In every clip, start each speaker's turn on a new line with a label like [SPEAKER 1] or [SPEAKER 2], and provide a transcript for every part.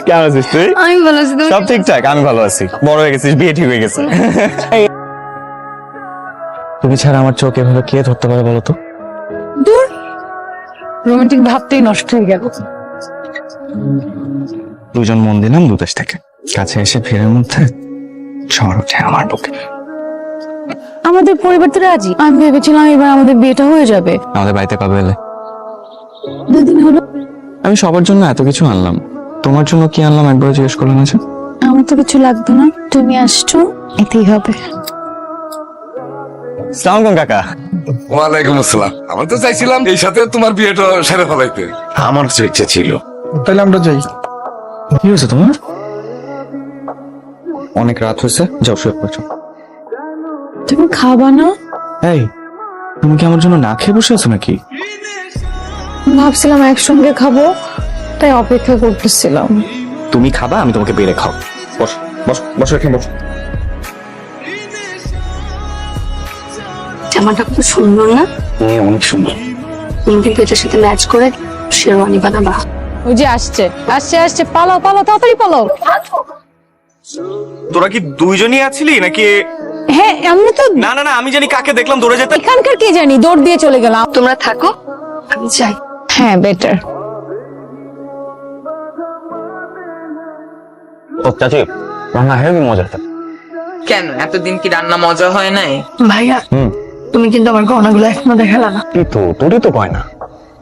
[SPEAKER 1] কেমন আছিস তুই?
[SPEAKER 2] আমি ভালো আছি।
[SPEAKER 1] সব ঠিকঠাক? আমি ভালো আছি। বড় হয়ে গেছিস, বিয়ে ঠিক হয়ে গেছে। তুমি ছাড়া আমার চোখ এভাবে কে ধরতে পারে বলো তো?
[SPEAKER 2] দূর, রোমান্টিক ভাবতেই নষ্ট হয়ে গেল।
[SPEAKER 1] দুজন মন দিলাম দুদেশ থেকে, কাছে এসে ফেরার মধ্যে ঝড় ওঠে আমার বুকে।
[SPEAKER 2] আমাদের পরিবার তো রাজি। আমি ভেবেছিলাম এবার আমাদের বিয়েটা হয়ে যাবে।
[SPEAKER 1] আমাদের বাড়িতে কবে এলে?
[SPEAKER 2] 2 দিন হলো।
[SPEAKER 1] আমি সবার জন্য এত কিছু আনলাম, তোমার জন্য কি আনলাম একবার জিজ্ঞেস করলাম? আছে
[SPEAKER 2] আমার তো কিছু লাগতো না, তুমি আসছো এতেই হবে।
[SPEAKER 1] সালাম আলাইকুম কাকা।
[SPEAKER 3] ওয়ালাইকুম আসসালাম। আমি তো চাইছিলাম এই সাথে তোমার বিয়েটা সেরে ফেলাইতে। আমার তো ইচ্ছা ছিল।
[SPEAKER 4] তাহলে আমরা যাই।
[SPEAKER 1] কি হয়েছে তোমার? অনেক রাত হয়েছে, যাও শুয়ে পড়ছো।
[SPEAKER 2] তুমি খাবা না?
[SPEAKER 1] এই, তুমি কি আমার জন্য না খেয়ে বসে আছো নাকি?
[SPEAKER 2] ভাবছিলাম একসঙ্গে খাবো, তাই অপেক্ষা করতেছিলাম।
[SPEAKER 1] তুমি খাবা, আমি তোমাকে বেড়ে খাও। বস বস বসো, এখানে বসো।
[SPEAKER 5] জামাটা খুব সুন্দর না?
[SPEAKER 1] অনেক সুন্দর।
[SPEAKER 5] তুমি কিন্তু এটার সাথে ম্যাচ করে শেরওয়ানি বানাবা।
[SPEAKER 2] ওই যে আসছে আসছে আসছে, পালাও পালাও, তাড়াতাড়ি পালাও।
[SPEAKER 1] তোরা কি দুইজনই আছিলি নাকি?
[SPEAKER 2] হ্যাঁ, আমরা তো
[SPEAKER 1] না না না, আমি জানি কাকে দেখলাম দৌড়ে যেতে।
[SPEAKER 2] এখানকার কে জানি, দৌড় দিয়ে চলে গেলাম।
[SPEAKER 5] তোমরা থাকো, আমি যাই।
[SPEAKER 2] হ্যাঁ, বেটার।
[SPEAKER 1] ও চাচি, রান্না হেবি মজা।
[SPEAKER 6] কেন এতদিন কি রান্না মজা হয় নাই?
[SPEAKER 5] ভাইয়া, তুমি কিন্তু আমার গহনাগুলো এখনো দেখালা না।
[SPEAKER 1] কি তো তোরই তো কয় না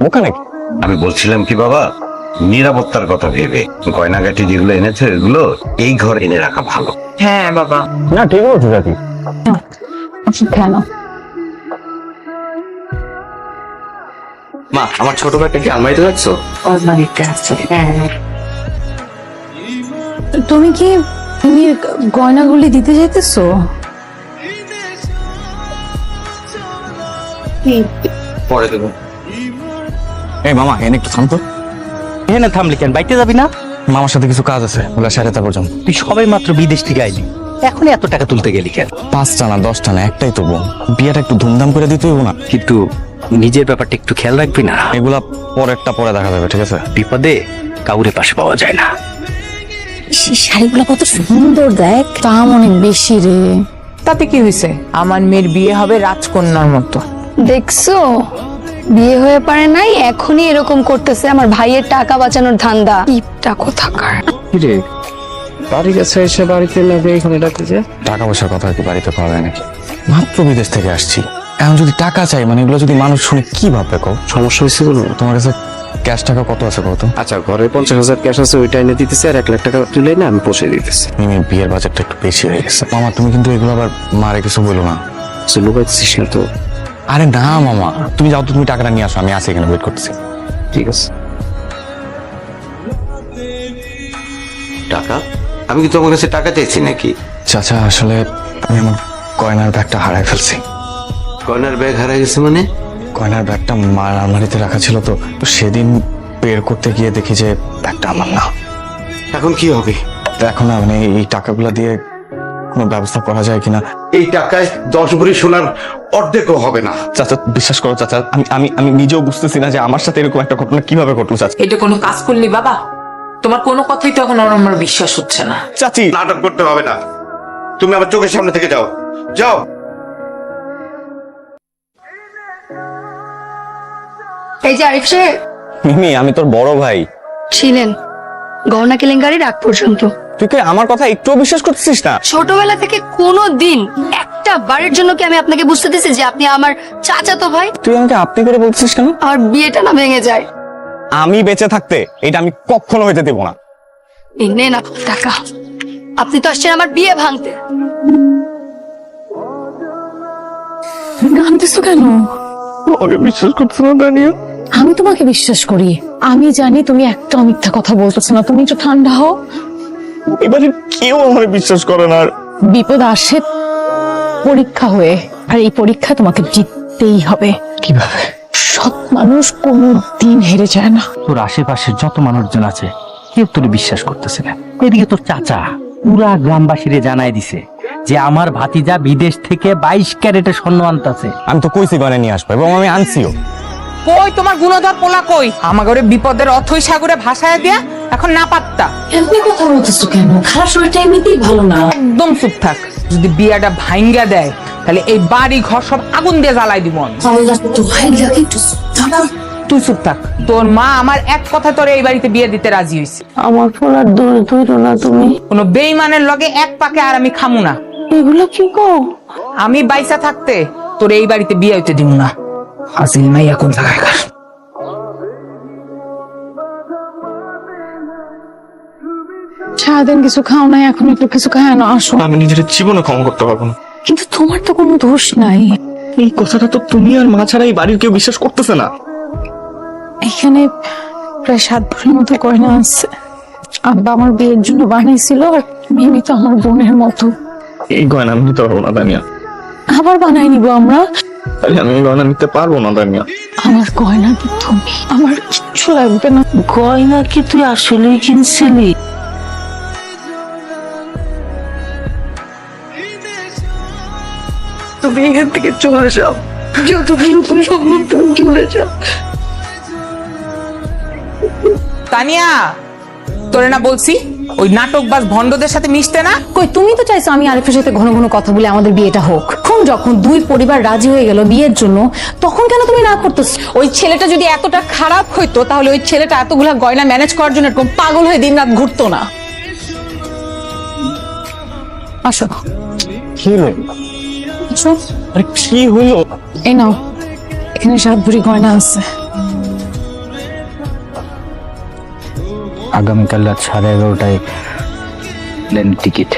[SPEAKER 1] বোকা নাকি?
[SPEAKER 7] আমি বলছিলাম কি বাবা, নিরাপত্তার কথা ভেবে গয়নাগাটি যেগুলো এনেছে এগুলো এই ঘর এনে রাখা ভালো।
[SPEAKER 6] হ্যাঁ বাবা,
[SPEAKER 1] না ঠিক বলছো চাচি।
[SPEAKER 2] কেন?
[SPEAKER 1] মা, আমার ছোট ব্যাগটা কি আলমারিতে রাখছো?
[SPEAKER 2] তুমি কি তুমি গয়নাগুলি দিতে যাইতেছো?
[SPEAKER 1] পরে দেবো। এই মামা, এনে একটু থাম তো।
[SPEAKER 8] এখানে থামলি কেন? বাইতে যাবি না?
[SPEAKER 1] মামার সাথে কিছু কাজ আছে, ওগুলা সাড়ে পর্যন্ত।
[SPEAKER 8] তুই সবাই মাত্র বিদেশ থেকে আইলি, এখন এত টাকা তুলতে গেলি কেন?
[SPEAKER 1] 5টা না 10টা না, একটাই তো বোন। বিয়েটা একটু ধুমধাম করে দিতে হইব না?
[SPEAKER 8] কিন্তু নিজের ব্যাপারটা একটু খেয়াল রাখবি না?
[SPEAKER 1] এগুলা পরেরটা পরে দেখা যাবে, ঠিক আছে?
[SPEAKER 8] বিপদে কাউরে পাশে পাওয়া যায় না।
[SPEAKER 2] শাড়িগুলো কত সুন্দর, দেখ। দাম অনেক বেশি রে।
[SPEAKER 6] তাতে কি হয়েছে? আমার মেয়ের বিয়ে হবে রাজকন্যার মতো।
[SPEAKER 5] দেখছো, বিয়ে হয়ে পারে নাই, এখনই এরকম করতেছে। আমার ভাইয়ের টাকা বাঁচানোর ধান্দা। টিপটা কোথাকার।
[SPEAKER 4] কিরে, বাড়ির কাছে এসে বাড়িতে লাগে এখানে ডাকতেছে?
[SPEAKER 1] টাকা পয়সার কথা কি বাড়িতে পাওয়া যায় নাকি? মাত্র বিদেশ থেকে আসছি, এখন যদি টাকা চাই, মানে এগুলো যদি মানুষ শুনে কি ভাববে? কও
[SPEAKER 4] সমস্যা হয়েছে কোনো?
[SPEAKER 1] তোমার কাছে ক্যাশ টাকা কত আছে কত?
[SPEAKER 4] আচ্ছা, ঘরে 50,000 ক্যাশ আছে, ওইটা এনে দিতেছে, আর 1 লাখ টাকা তুলে না আমি পৌঁছে দিতেছি।
[SPEAKER 1] মিমি, বিয়ের বাজেটটা একটু বেশি হয়ে গেছে। মামা, তুমি কিন্তু এগুলো আবার মারে কিছু বলো না।
[SPEAKER 4] লুকাইতেছিস না তো?
[SPEAKER 1] আরে না মামা, তুমি যাও তো, তুমি টাকাটা নিয়ে আসো, আমি আছি এখানে ওয়েট করতেছি।
[SPEAKER 4] ঠিক আছে।
[SPEAKER 7] টাকা? আমি কি তোমার কাছে টাকা চাইছি নাকি?
[SPEAKER 1] চাচা, আসলে আমি আমার গয়নার ব্যাগটা হারাই ফেলছি।
[SPEAKER 7] গয়নার ব্যাগ হারিয়ে গেছে মানে?
[SPEAKER 1] গয়নার ব্যাগটা মার আলমারিতে রাখা ছিল, তো সেদিন বের করতে গিয়ে দেখি যে ব্যাগটা আমার না।
[SPEAKER 7] এখন কি হবে?
[SPEAKER 1] এখন না, মানে এই টাকাগুলো দিয়ে কোনো ব্যবস্থা করা যায় কিনা।
[SPEAKER 7] এই টাকায় 10 ভরি সোনার অর্ধেকও হবে না।
[SPEAKER 1] চাচা, বিশ্বাস করো চাচা, আমি আমি আমি নিজেও বুঝতেছি না যে আমার সাথে এরকম একটা ঘটনা কিভাবে ঘটলো। চাচা,
[SPEAKER 6] এটা কোনো কাজ করলি বাবা? তোমার কোনো কথাই তো এখন আমার বিশ্বাস হচ্ছে না।
[SPEAKER 1] চাচি,
[SPEAKER 7] নাটক করতে হবে না, তুমি আমার চোখের সামনে থেকে যাও, যাও।
[SPEAKER 5] এই যে আরিফ সাহেব
[SPEAKER 1] মিমি, আমি তোর বড় ভাই।
[SPEAKER 5] ছিলেন গহনা কেলেঙ্কারির আগ পর্যন্ত।
[SPEAKER 1] তুই কি আমার কথা একটুও বিশ্বাস করতেছিস না?
[SPEAKER 5] ছোটবেলা থেকে কোনো দিন একটা বারের জন্য কি আমি আপনাকে বুঝতে দিছি যে আপনি আমার চাচাতো ভাই?
[SPEAKER 1] তুই আমাকে আপনি করে বলছিস কেন?
[SPEAKER 5] আমার বিয়েটা না ভেঙে যায়।
[SPEAKER 1] আমি বেঁচে থাকতে এটা আমি কখনো হইতে দেবো না।
[SPEAKER 5] এই নেন আপনার টাকা। আপনি তো আসছেন আমার বিয়ে ভাঙতে।
[SPEAKER 2] কাঁদতেছো কেন?
[SPEAKER 1] আমাকে বিশ্বাস করছো না দানিয়া?
[SPEAKER 2] আমি তোমাকে বিশ্বাস করি। আমি জানি তুমি একটা মিথ্যা কথা বলতেছো না। তুমি একটু ঠান্ডা হও।
[SPEAKER 1] এবারে কেউ আমার বিশ্বাস করে না। আর
[SPEAKER 2] বিপদ আসে পরীক্ষা হয়ে, আর এই পরীক্ষা তোমাকে জিততেই হবে।
[SPEAKER 1] কিভাবে?
[SPEAKER 2] সৎ মানুষ কোনো দিন হেরে যায় না।
[SPEAKER 8] তোর আশেপাশের যত মানুষজন আছে কেউ তোর বিশ্বাস করতেছে না। এদিকে তোর চাচা পুরা গ্রামবাসীরে জানাই দিছে যে আমার ভাতিজা বিদেশ থেকে 22 ক্যারেটের স্বর্ণ আনতেছে।
[SPEAKER 1] আমি তো কইছি গয়না নিয়ে আসবো, এবং আমি আনছিও।
[SPEAKER 6] কই তোমার গুণধর পোলা কই? আমার ঘরে বিপদের অথই সাগরে ভাসায় দিয়া এখন না পাত্তা।
[SPEAKER 9] এমনি কথা বলতেছো কেন? খারাপ শরীরটা এমনিতেই ভালো না।
[SPEAKER 6] একদম চুপ থাক। যদি বিয়াটা ভাঙ্গা দেয় তাহলে এই বাড়ি ঘর সব আগুন দিয়ে জ্বালাই দিব আমি।
[SPEAKER 9] আল্লাহ দোহাই লাগে একটু থামো।
[SPEAKER 6] তুই চুপ থাক। তোর মা আমার এক কথা তোরে এই বাড়িতে বিয়ে দিতে রাজি হইছে।
[SPEAKER 9] আমার পোলার দোষ ধরো না তুমি।
[SPEAKER 6] কোনো বেইমানের লগে এক পাকে আর আমি খামু না।
[SPEAKER 9] এগুলো কি কও?
[SPEAKER 6] আমি বাইসা থাকতে তোর এই বাড়িতে বিয়ে হইতে দিব না। হাসিল মাইয়া কোন জায়গায় কার?
[SPEAKER 2] সারাদিন কিছু খাও নাই, এখন একটু কিছু খায় না, আসো।
[SPEAKER 1] আমি নিজের জীবনে ক্ষমা করতে পারবো না।
[SPEAKER 2] কিন্তু তোমার তো কোনো দোষ নাই।
[SPEAKER 1] এই কথাটা তো তুমি আর মা ছাড়া এই বাড়ির কেউ বিশ্বাস করতেছে না।
[SPEAKER 2] এখানে প্রায় 7 ভরির মতো গয়না আছে। আব্বা আমার বিয়ের জন্য বানিয়েছিল, আর মিমি তো আমার বোনের মতো।
[SPEAKER 1] এই গয়না আমি নিতে পারবো না দামিয়া।
[SPEAKER 2] আবার বানাই নিব আমরা।
[SPEAKER 1] তাহলে আমি এই গয়না নিতে পারবো না দামিয়া।
[SPEAKER 2] আমার গয়না কি তুমি? আমার কিচ্ছু লাগবে না।
[SPEAKER 9] গয়না কি তুই আসলেই কিনছিলি?
[SPEAKER 2] তুমি এখান থেকে চলে যাও, যত দ্রুত সম্ভব তুমি চলে যাও।
[SPEAKER 6] তানিয়া, তোরে না বলছি ওই নাটকবাজ ভণ্ডদের সাথে মিশতে না?
[SPEAKER 2] কই, তুমি তো চাইছো আমি আরিফের সাথে ঘন ঘন কথা বলে আমাদের বিয়েটা হোক। এখন যখন দুই পরিবার রাজি হয়ে গেল বিয়ের জন্য, তখন কেন তুমি না করতেছো? ওই ছেলেটা যদি এতটা খারাপ হইতো তাহলে ওই ছেলেটা এতগুলা গয়না ম্যানেজ করার জন্য এরকম পাগল হয়ে দিনরাত ঘুরতো না। আসো,
[SPEAKER 1] কি হলো?
[SPEAKER 2] আসো।
[SPEAKER 1] আরে কি হলো?
[SPEAKER 2] এই নাও, এখানে 7 ভরি গয়না আছে।
[SPEAKER 8] আগামীকাল রাত 11:30টায় প্লেন টিকিট।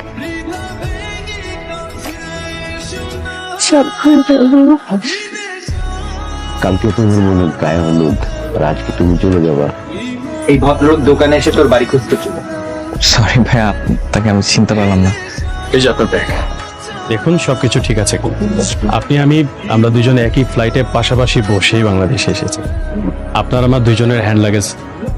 [SPEAKER 7] কালকে তোমার মনে গায়ে হলুদ, আর আজকে তুমি চলে যাবা।
[SPEAKER 8] এই ভদ্রলোক দোকানে এসে তোর বাড়ি খুঁজতে ছিল।
[SPEAKER 1] সরি ভাইয়া, তাকে আমি চিনতে পারলাম না।
[SPEAKER 10] এই যে আপনার ব্যাগ। দেখুন সবকিছু ঠিক আছে। আমরা দুজনে একই ফ্লাইটে পাশাপাশি বসেই বাংলাদেশে এসেছি। আপনার আমার দুজনের হ্যান্ড লাগেজ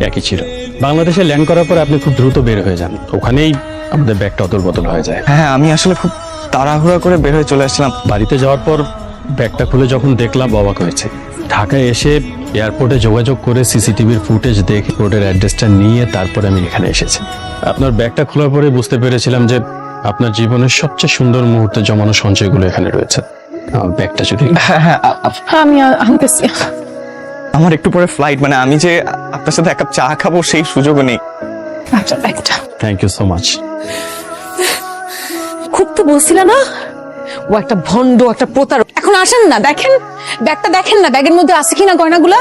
[SPEAKER 10] একই ছিল। বাংলাদেশে ল্যান্ড করার পর আপনি খুব দ্রুত বের হয়ে যান, ওখানেই আমাদের ব্যাগটা অদল বদল হয়ে যায়।
[SPEAKER 1] হ্যাঁ, আমি আসলে খুব তাড়াহুড়া করে বের হয়ে চলে আসলাম।
[SPEAKER 10] বাড়িতে যাওয়ার পর ব্যাগটা খুলে যখন দেখলাম অবাক হয়েছে। ঢাকায় এসে এয়ারপোর্টে যোগাযোগ করে সিসিটিভির ফুটেজ দেখে রোডের অ্যাড্রেসটা নিয়ে তারপরে আমি এখানে এসেছি। আপনার ব্যাগটা খোলার পরে বুঝতে পেরেছিলাম যে আপনার জীবনের সবচেয়ে সুন্দর মুহূর্তে জমানো সঞ্চয়গুলো এখানে রয়েছে। আমার ব্যাগটা যদি
[SPEAKER 1] হ্যাঁ,
[SPEAKER 2] আমি আনতেছি।
[SPEAKER 1] আমার একটু পরে ফ্লাইট, মানে আমি যে আপনার সাথে 1 কাপ চা খাবো সেই সুযোগও নেই।
[SPEAKER 2] আচ্ছা, ব্যাগটা।
[SPEAKER 10] Thank you so much.
[SPEAKER 2] খুব তো বলছিল না ও একটা ভণ্ড, একটা প্রতারক। এখন আসেন না, দেখেন ব্যাগটা, দেখেন না ব্যাগের মধ্যে আছে কিনা গয়নাগুলা।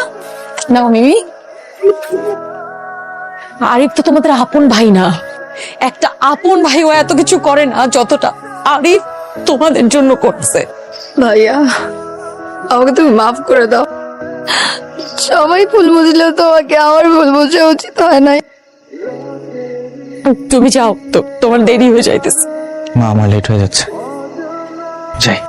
[SPEAKER 2] নাও মিমি। আরিফ তো তোমাদের আপন ভাই না। একটা আপন ভাই ও এত কিছু করে না যতটা আরিফ তোমাদের জন্য করছে।
[SPEAKER 5] ভাইয়া, আমাকে তুমি মাফ করে দাও। সবাই ভুল বুঝলেও তোমাকে আমার ভুল বোঝা উচিত হয় নাই।
[SPEAKER 2] তুমি যাও তো, তোমার দেরি হয়ে যাইতেছে।
[SPEAKER 1] মা, আমার লেট হয়ে যাচ্ছে, যাই।